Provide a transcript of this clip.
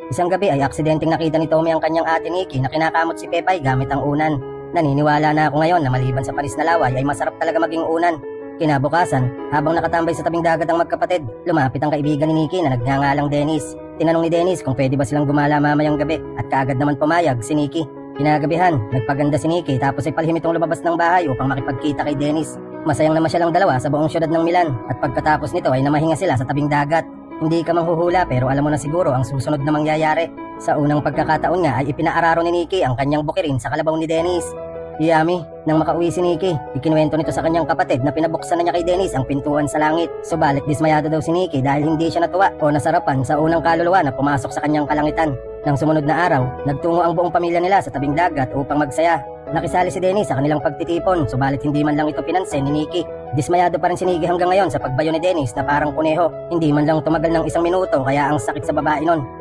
Isang gabi ay aksidenteng nakita ni Tommy ang kanyang ate Nikki na kinakamot si Pepay gamit ang unan. Naniniwala na ako ngayon na maliban sa panis na laway ay masarap talaga maging unan. Kinabukasan, habang nakatambay sa tabing dagat ang magkapatid, lumapit ang kaibigan ni Nikki na nagngangalang Dennis. Tinanong ni Dennis kung pwede ba silang gumala mamayang gabi at kaagad naman pumayag si Nikki. Kinagabihan, nagpaganda si Nikki tapos ay palihim itong lumabas ng bahay upang makipagkita kay Dennis. Masayang namasyal ang dalawa sa buong syudad ng Milan at pagkatapos nito ay namahinga sila sa tabing dagat. Hindi ka manghuhula pero alam mo na siguro ang susunod na mangyayari. Sa unang pagkakataon nga ay ipinaararo ni Nikki ang kanyang bukirin sa kalabaw ni Dennis. Yummy, nang makauwi si Nikki, ikinuwento nito sa kanyang kapatid na pinabuksan na niya kay Dennis ang pintuan sa langit. Subalit dismayado daw si Nikki dahil hindi siya natuwa o nasarapan sa unang kaluluwa na pumasok sa kanyang kalangitan. Nang sumunod na araw, nagtungo ang buong pamilya nila sa tabing dagat upang magsaya. Nakisali si Dennis sa kanilang pagtitipon, subalit hindi man lang ito pinansin ni Nikki. Dismayado pa rin si Nikki hanggang ngayon sa pagbayo ni Dennis na parang kuneho. Hindi man lang tumagal ng 1 minuto kaya ang sakit sa babae nun.